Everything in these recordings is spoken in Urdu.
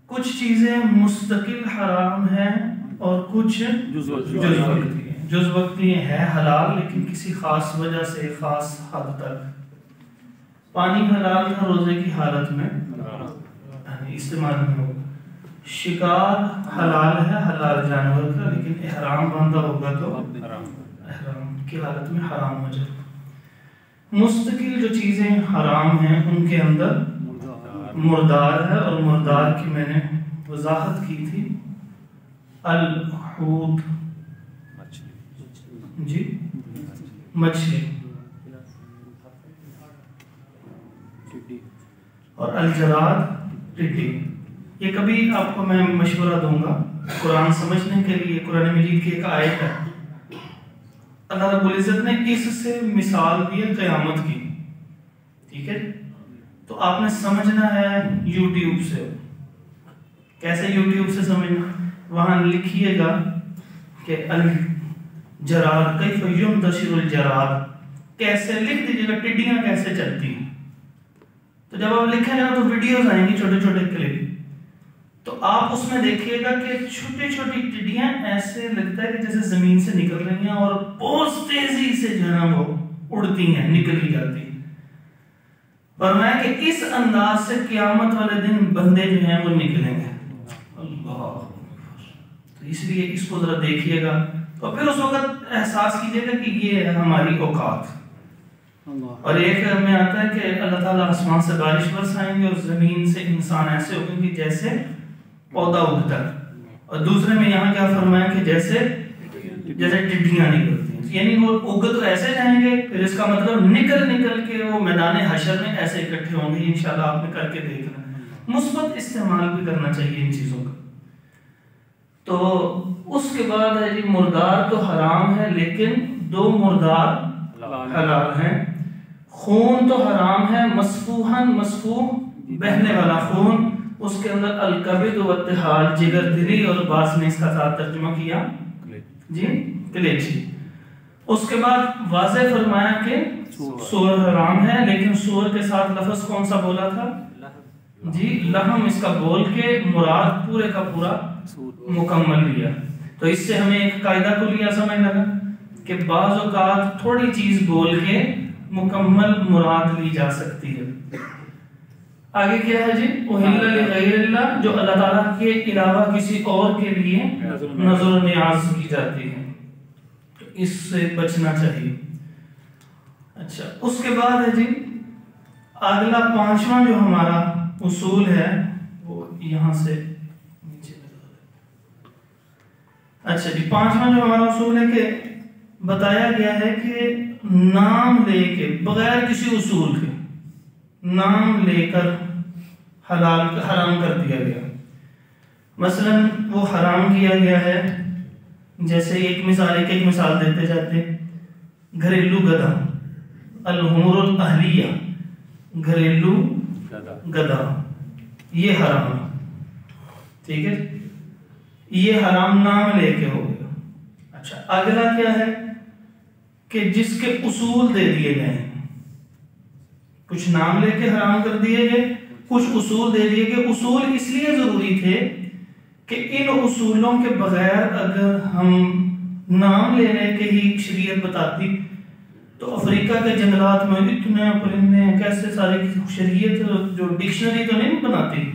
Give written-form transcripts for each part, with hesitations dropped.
کچھ چیزیں مستقل حرام ہیں اور کچھ جز وقتی ہیں. جز وقتی ہے حلال لیکن کسی خاص وجہ سے خاص حد تک. پانی حلال تھا روزے کی حالت میں استعمال میں ہوگا. شکار حلال ہے حلال جانور کا لیکن احرام بندہ ہوگا تو احرام کی حالت میں حرام ہو جائے. مستقل جو چیزیں حرام ہیں ان کے اندر مردار ہے اور مردار کی میں نے وضاحت کی تھی. الحوت جی مچھلی اور الجراد ٹڈی. یہ کبھی آپ کو میں مشورہ دوں گا قرآن سمجھنے کے لیے. قرآن مجید کی ایک آیت ہے اللہ رب العزت نے اس سے مثال دی ہے قیامت کی. ٹھیک ہے تو آپ نے سمجھنا ہے یوٹیوب سے. کیسے یوٹیوب سے سمجھنا؟ وہاں لکھیے گا کہ الجراد کیف ینتشر الجراد، کیسے لکھ دیجیے گا ٹڈیاں کیسے چلتی ہیں. تو جب آپ لکھیں گے تو ویڈیوز آئیں گی چھوٹے چھوٹے کلپ. تو آپ اس میں دیکھیے گا کہ چھوٹی چھوٹی ٹڈیاں ایسے لگتا ہے کہ جیسے زمین سے نکل رہی ہیں اور بہت تیزی سے جو ہے نا وہ اڑتی ہیں نکلی جاتی ہیں. فرمایا کہ اس انداز سے قیامت والے دن بندے جو ہیں وہ نکلیں گے. اللہ تو اس لیے اس کو ذرا دیکھیے گا اور پھر اس وقت احساس کیجیے گا کہ یہ ہے ہماری اوقات. اور ایک میں آتا ہے کہ اللہ تعالیٰ آسمان سے بارش برسائیں گے اور زمین سے انسان ایسے ہوگیں کہ جیسے پودا اگتا ہے. اور دوسرے میں یہاں کیا فرمایا کہ جیسے ٹڈیاں نکلتی ہیں. یعنی وہ اگ تو ایسے جائیں گے پھر اس کا مطلب نکل کے وہ میدان حشر میں ایسے اکٹھے ہوں گے. انشاءاللہ آپ نے کر کے دیکھنا. مثبت استعمال بھی کرنا چاہیے ان چیزوں کا. تو اس کے بعد ہے جی مردار تو حرام ہے لیکن دو مردار حلال ہیں. خون تو حرام ہے مسفوحاً مسفوح بہنے والا خون. اس کے اندر الکبد و الطحال جگر دلی اور بعض نے اس کا ساتھ ترجمہ کیا جی کلیجی. اس کے بعد واضح فرمایا کہ سور حرام ہے لیکن سور کے ساتھ لفظ کون سا بولا تھا جی لحم. اس کا بول کے مراد پورے کا پورا مکمل لیا. تو اس سے ہمیں ایک قاعدہ کو لیا سمجھ لگا کہ بعض اوقات تھوڑی چیز بول کے مکمل مراد لی جا سکتی ہے. آگے کیا ہے جی احل لغیر اللہ جو اللہ تعالیٰ کے علاوہ کسی اور کے لیے نظر و نیاز کی جاتی ہے. تو اس سے بچنا چاہیے. اچھا اس کے بعد ہے جی اگلا پانچواں جو ہمارا اصول ہے وہ یہاں سے نیچے. اچھا جی پانچواں جو ہمارا اصول ہے کہ بتایا گیا ہے کہ نام لے کے بغیر کسی اصول کے نام لے کر حرام کر دیا گیا. مثلا وہ حرام کیا گیا ہے جیسے ایک مثال دیتے جاتے. گھریلو گدھا الحمر الاہلیہ گھریلو گدھا یہ حرام. ٹھیک ہے یہ حرام نام لے کے ہو گیا. اچھا اگلا کیا ہے کہ جس کے اصول دے دیے گئے ہیں. کچھ نام لے کے حرام کر دیے گئے کچھ اصول دے دیے گئے. اصول اس لیے ضروری تھے کہ ان اصولوں کے بغیر اگر ہم نام لینے کے ہی شریعت بتاتی تو افریقہ کے جنگلات میں اتنے پرندے ہیں کیسے سارے شریعت جو ڈکشنری تو نہیں بناتی.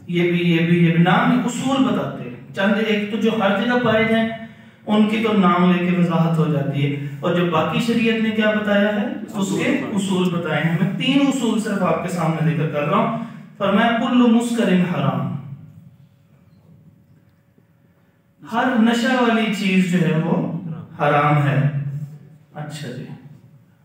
یہ بھی نام اصول بتاتے ہیں. چند ایک تو جو ہر جگہ پائے جائیں ان کی تو نام لے کے وضاحت ہو جاتی ہے. اور جو باقی شریعت نے کیا بتایا ہے اس کے اصول بتائے ہیں. میں 3 اصول صرف آپ کے سامنے ذکر کر رہا ہوں. فرمایا کل مسکر حرام ہر نشہ والی چیز جو ہے وہ حرام ہے. اچھا جی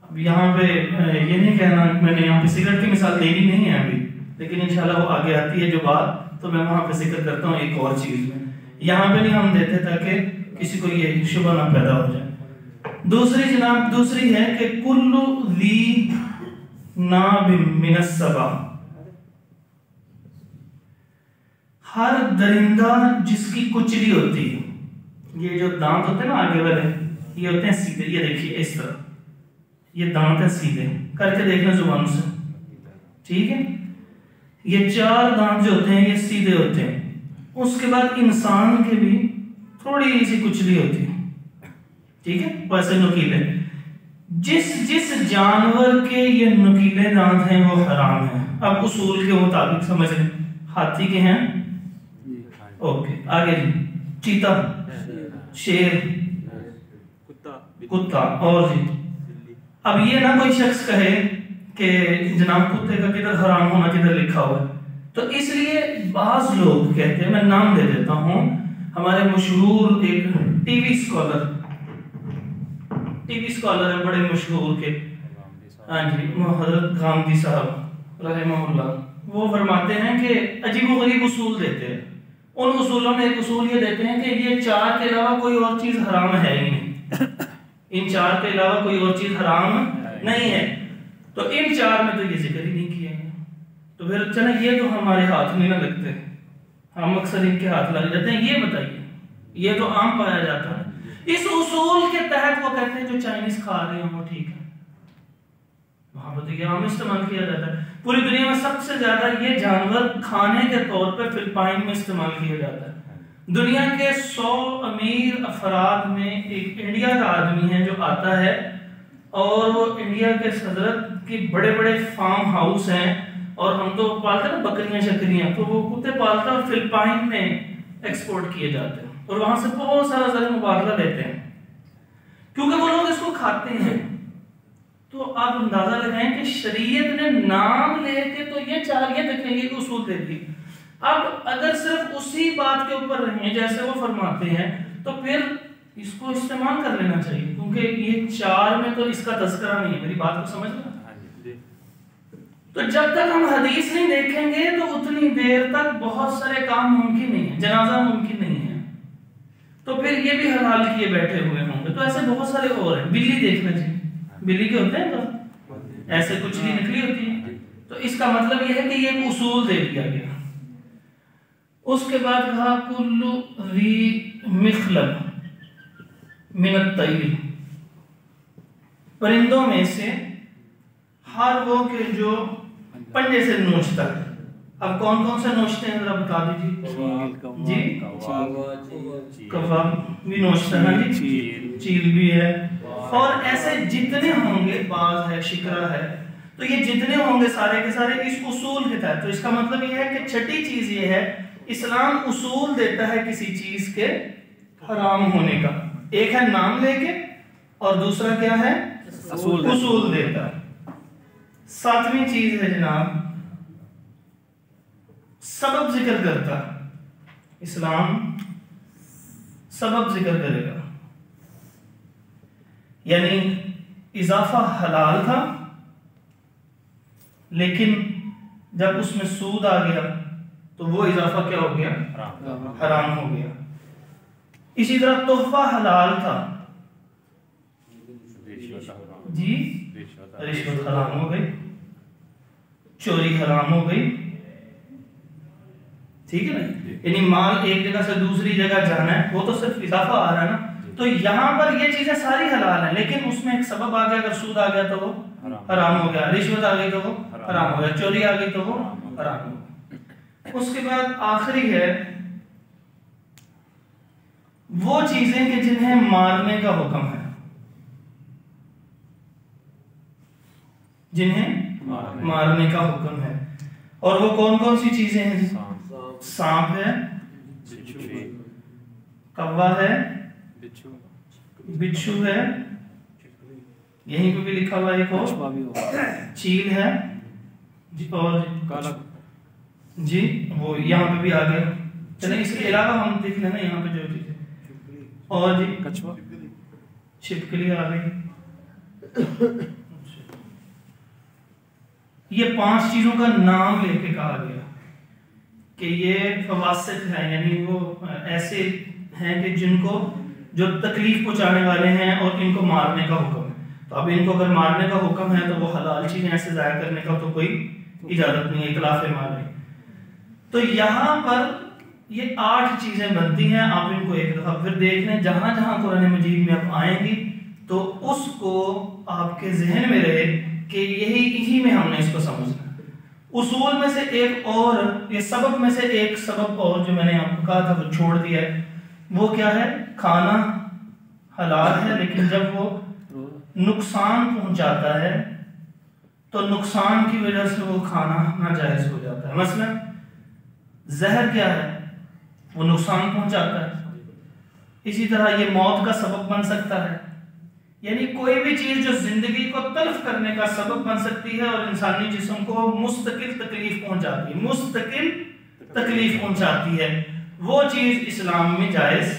اب یہاں پہ یہ نہیں کہنا میں نے یہاں پہ سگریٹ کی مثال دینی نہیں ہے ابھی لیکن انشاءاللہ وہ آگے آتی ہے جو بات تو میں وہاں پہ ذکر کرتا ہوں ایک اور چیز میں. یہاں پہ نہیں ہم دیتے تاکہ کسی کو یہ شبہ نہ پیدا ہو جائے. دوسری ہے کہ کل ذی ناب من السبع ہر درندہ جس کی کچلی ہوتی ہے. یہ جو دانت ہوتے ہیں نا آگے والے یہ ہوتے ہیں سیدھے. یہ دیکھیے اس طرح یہ دانت ہے سیدھے کر کے دیکھنا زبان سے. ٹھیک ہے یہ 4 دانت جو ہوتے ہیں یہ سیدھے ہوتے ہیں. اس کے بعد انسان کے بھی تھوڑی سی کچلی ہوتی ہے، ٹھیک ہے، ویسے نکیلے، جس جانور کے یہ نکیلے دانت ہیں وہ حرام ہیں. اب اصول کے مطابق سمجھ لیں. ہاتھی کے ہیں، اوکے، آگے جی، چیتا، شیر، کتا، اور جی. اب یہ نہ کوئی شخص کہے کہ جناب کتے کا کدھر حرام ہونا کدھر لکھا ہوا ہے. تو اس لیے بعض لوگ کہتے ہیں، میں نام دے دیتا ہوں، ہمارے مشہور ایک ٹی وی اسکالر ہیں بڑے مشہور کے، ہاں جی، حضرت غامدی صاحب رحمہ اللہ، وہ فرماتے ہیں کہ عجیب و غریب اصول دیتے ہیں. ان اصولوں میں ایک اصول یہ دیتے ہیں کہ یہ چار کے علاوہ کوئی اور چیز حرام ہے ہی نہیں، ان چار کے علاوہ کوئی اور چیز حرام نہیں ہے، تو ان چار میں تو یہ ذکر ہی نہیں کیا گیا. تو پھر چلیں یہ تو ہمارے ہاتھ میں نہ لگتے، ہم اکثر ان کے ہاتھ لگ جاتے ہیں. یہ بتائیے، یہ تو عام پایا جاتا ہے. اس اصول کے تحت وہ کہتے ہیں جو چائنیز کھا رہے ہیں وہ ٹھیک ہے، وہاں پر تو یہ عام استعمال کیا جاتا ہے. پوری دنیا میں سب سے زیادہ یہ جانور کھانے کے طور پہ فلپائن میں استعمال کیا جاتا ہے. دنیا کے 100 امیر افراد میں ایک انڈیا کا آدمی ہے جو آتا ہے، اور وہ انڈیا کے صدرت کی بڑے بڑے فارم ہاؤس ہیں، اور ہم تو پالتے ہیں بکریاں شکریاں، تو وہ کتے پالتا ہے اور فلپائن میں ایکسپورٹ کیے جاتے ہیں، اور وہاں سے بہت سارا زر مبادلہ لیتے ہیں کیونکہ وہ لوگ اس کو کھاتے ہیں. تو آپ اندازہ لگائیں کہ شریعت نے نام لے کے تو یہ چاہیے دیکھیں یہ اصول دے دی. اب اگر صرف اسی بات کے اوپر رہیں جیسے وہ فرماتے ہیں تو پھر اس کو استعمال کر لینا چاہیے، کیونکہ یہ چار میں تو اس کا تذکرہ نہیں ہے. میری بات کو سمجھ لیں. تو جب تک ہم حدیث نہیں دیکھیں گے تو اتنی دیر تک بہت سارے کام ممکن نہیں ہے، جنازہ ممکن نہیں ہے، تو پھر یہ بھی حلال کیے بیٹھے ہوئے ہوں گے. تو ایسے بہت سارے اور ہیں. بلی دیکھنا چاہیے، بلی کے ہوتے ہیں تو ایسے کچھ بھی نکلی ہوتی ہے. تو اس کا مطلب یہ ہے کہ یہ ایک اصول دے دیا گیا. اس کے بعد کہا کلو ذی مخلب من الطیر، پرندوں میں سے ہر وہ کہ جو پنجے سے نوچتا ہے. اب کون کون سے نوچتے ہیں ذرا بتا دیجیے. جی، کوا بھی نوچتا ہے جی، چیل بھی ہے، اور ایسے جتنے ہوں گے، باز ہے، شکرا ہے، تو یہ جتنے ہوں گے سارے کے سارے اس اصول کے تحت. تو اس کا مطلب یہ ہے کہ چھٹی چیز یہ ہے، اسلام اصول دیتا ہے کسی چیز کے حرام ہونے کا. ایک ہے نام لے کے، اور دوسرا کیا ہے، اصول دیتا ہے. ساتویں چیز ہے جناب سبب ذکر کرتا. اسلام سبب ذکر کرے گا، یعنی اضافہ حلال تھا لیکن جب اس میں سود آ گیا تو وہ اضافہ کیا ہو گیا، حرام ہو گیا. اسی طرح تحفہ حلال تھا، جی، رشوت حرام ہو گئی، چوری حرام ہو گئی، ٹھیک ہے نا. یعنی مال ایک جگہ سے دوسری جگہ جانا ہے، وہ تو صرف اضافہ آ رہا ہے نا. تو یہاں پر یہ چیزیں ساری حلال ہیں، لیکن اس میں ایک سبب آ گیا. اگر سود آ گیا تو وہ حرام ہو گیا، رشوت آ گئی تو وہ حرام ہو گیا، چوری آ گئی تو وہ حرام ہو گیا. اس کے بعد آخری ہے وہ چیزیں کہ جنہیں مارنے کا حکم ہے، جنہیں مارنے کا حکم ہے. اور وہ کون کون سی چیزیں ہیں؟ سانپ ہے، کوا ہے، بچھو ہے، یہیں پہ بھی لکھا ہوا ایک اور چیل ہے، اور جی وہ یہاں پہ بھی آ گیا. چلیں اس کے علاوہ ہم دیکھ لینا یہاں پہ جو چیزیں، اور جی چھپکلی آ گئی. یہ 5 چیزوں کا نام لے کے کہا گیا کہ یہ فواسق ہیں، یعنی وہ ایسے ہیں کہ جن کو جو تکلیف پہنچانے والے ہیں اور ان کو مارنے کا حکم ہے. تو اب ان کو اگر مارنے کا حکم ہے تو وہ حلال چیزیں ایسے ضائع کرنے کا تو کوئی اجازت نہیں ہے، اطلاف مال نہیں. تو یہاں پر یہ 8 چیزیں بنتی ہیں. آپ ان کو ایک دفعہ پھر دیکھ لیں، جہاں جہاں قرآن مجید میں آپ آئیں گی تو اس کو آپ کے ذہن میں رہے کہ یہی میں ہم نے اس کو سمجھنا. اصول میں سے ایک اور، یہ سبب میں سے ایک سبب اور جو میں نے آپ کو کہا تھا وہ چھوڑ دیا ہے، وہ کیا ہے؟ کھانا حلال ہے لیکن جب وہ نقصان پہنچاتا ہے تو نقصان کی وجہ سے وہ کھانا ناجائز ہو جاتا ہے۔ مثلا زہر کیا ہے؟ وہ نقصان پہنچاتا ہے۔ اسی طرح یہ موت کا سبب بن سکتا ہے، یعنی کوئی بھی چیز جو زندگی کو تلف کرنے کا سبب بن سکتی ہے اور انسانی جسم کو مستقل تکلیف پہنچاتی ہے، وہ چیز اسلام میں جائز